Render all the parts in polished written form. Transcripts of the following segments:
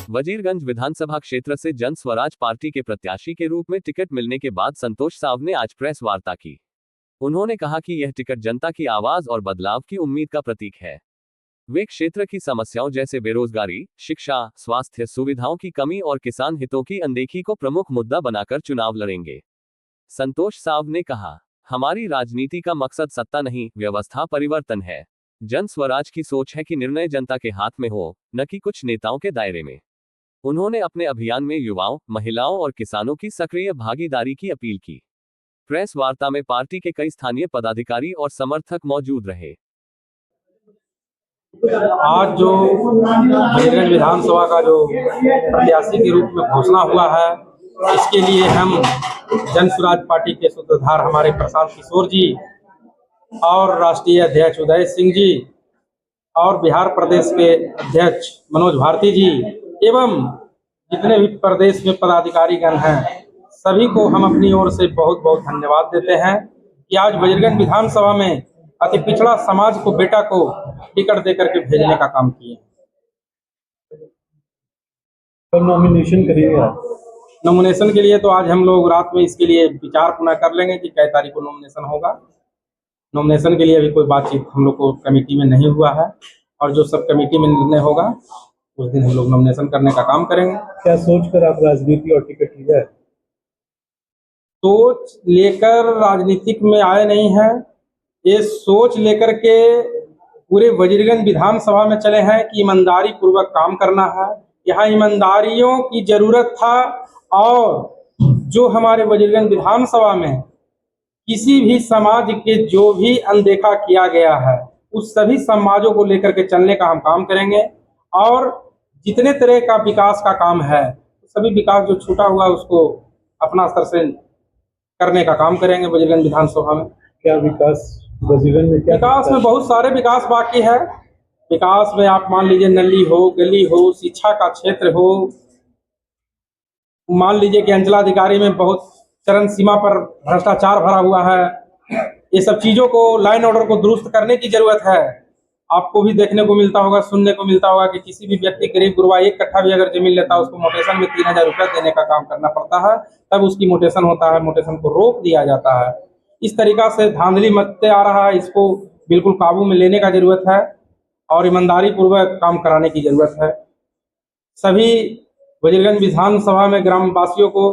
वजीरगंज विधानसभा क्षेत्र से जन स्वराज पार्टी के प्रत्याशी के रूप में टिकट मिलने के बाद संतोष साव ने आज प्रेस वार्ता की। उन्होंने कहा कि यह टिकट जनता की आवाज और बदलाव की उम्मीद का प्रतीक है। वे क्षेत्र की समस्याओं जैसे बेरोजगारी, शिक्षा, स्वास्थ्य सुविधाओं की कमी और किसान हितों की अनदेखी को प्रमुख मुद्दा बनाकर चुनाव लड़ेंगे। संतोष साव ने कहा, हमारी राजनीति का मकसद सत्ता नहीं, व्यवस्था परिवर्तन है। जन स्वराज की सोच है कि निर्णय जनता के हाथ में हो, न कि कुछ नेताओं के दायरे में। उन्होंने अपने अभियान में युवाओं, महिलाओं और किसानों की सक्रिय भागीदारी की अपील की। प्रेस वार्ता में पार्टी के कई स्थानीय पदाधिकारी और समर्थक मौजूद रहे। आज जो वजीरगंज विधानसभा का जो प्रत्याशी के रूप में घोषणा हुआ है, इसके लिए हम जन स्वराज पार्टी के सूत्रधार हमारे प्रशांत किशोर जी और राष्ट्रीय अध्यक्ष उदय सिंह जी और बिहार प्रदेश के अध्यक्ष मनोज भारती जी एवं जितने भी प्रदेश में पदाधिकारीगण हैं, सभी को हम अपनी ओर से बहुत बहुत धन्यवाद देते हैं कि आज वजीरगंज विधानसभा में अति पिछड़ा समाज को, बेटा को टिकट देकर के भेजने का काम किए। कब नॉमिनेशन करेंगे आप? नॉमिनेशन के लिए तो आज हम लोग रात में इसके लिए विचार पुनः कर लेंगे कि कै तारीख को नॉमिनेशन होगा। नॉमिनेशन के लिए अभी कोई बातचीत हम लोग को कमेटी में नहीं हुआ है, और जो सब कमेटी में निर्णय होगा उस दिन हम लोग नॉमिनेशन करने का काम करेंगे। क्या सोचकर आप राजनीति और टिकट लिया है? सोच लेकर राजनीतिक में आए नहीं हैं, ये सोच लेकर के पूरे वजीरगंज विधानसभा में चले हैं कि ईमानदारी पूर्वक काम करना है। यहाँ ईमानदारियों की जरूरत था, और जो हमारे वजीरगंज विधानसभा में किसी भी समाज के जो भी अनदेखा किया गया है, उस सभी समाजों को लेकर के चलने का हम काम करेंगे। और जितने तरह का विकास का काम है, सभी विकास जो छूटा हुआ है उसको अपना स्तर से करने का काम करेंगे वजीरगंज विधानसभा में। क्या विकास वजीरगंज में? क्या विकास में बहुत सारे विकास बाकी है। विकास में आप मान लीजिए नली हो, गली हो, शिक्षा का क्षेत्र हो, मान लीजिए कि अंचलाधिकारी में बहुत चरम सीमा पर भ्रष्टाचार भरा हुआ है। ये सब चीजों को, लाइन ऑर्डर को दुरुस्त करने की जरूरत है। आपको भी देखने को मिलता होगा, सुनने को मिलता होगा कि किसी भी व्यक्ति गरीब गुरबा एक कट्ठा भी अगर जमीन लेता है, उसको मोटेशन में 3000 रुपया देने का काम करना पड़ता है, तब उसकी मोटेशन होता है, मोटेशन को रोक दिया जाता है। इस तरीका से धांधली मचते आ रहा है, इसको बिल्कुल काबू में लेने का जरूरत है और ईमानदारी पूर्वक काम कराने की जरूरत है। सभी वजीरगंज विधानसभा में ग्रामवासियों को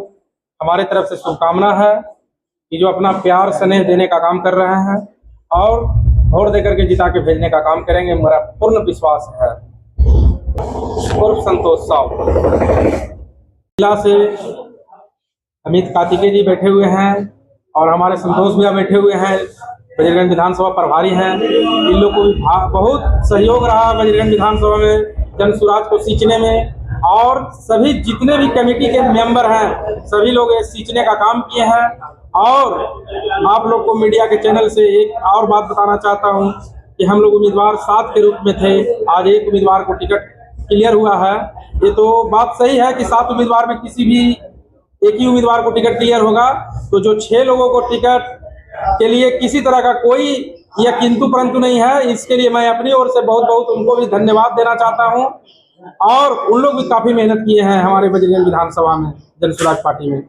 हमारे तरफ से शुभकामना है कि जो अपना प्यार स्नेह देने का काम कर रहे हैं और वोट देकर के जिता के भेजने का काम करेंगे, मेरा पूर्ण विश्वास है। उर्फ संतोष साव जिला से अमित कार्तिकेय जी बैठे हुए हैं और हमारे संतोष भैया बैठे हुए हैं, वजीरगंज विधानसभा प्रभारी हैं। इन लोग को भी बहुत सहयोग रहा वजीरगंज विधानसभा में जन स्वराज को सींचने में, और सभी जितने भी कमेटी के मेंबर हैं सभी लोग ये सींचने का काम किए हैं। और आप लोग को मीडिया के चैनल से एक और बात बताना चाहता हूं कि हम लोग उम्मीदवार 7 के रूप में थे, आज एक उम्मीदवार को टिकट क्लियर हुआ है। ये तो बात सही है कि 7 उम्मीदवार में किसी भी एक ही उम्मीदवार को टिकट क्लियर होगा, तो जो 6 लोगों को टिकट के लिए किसी तरह का कोई यह किंतु परंतु नहीं है। इसके लिए मैं अपनी ओर से बहुत बहुत उनको भी धन्यवाद देना चाहता हूं। और उन लोग भी काफी मेहनत किए हैं हमारे वजीरगंज विधानसभा में जन स्वराज पार्टी में।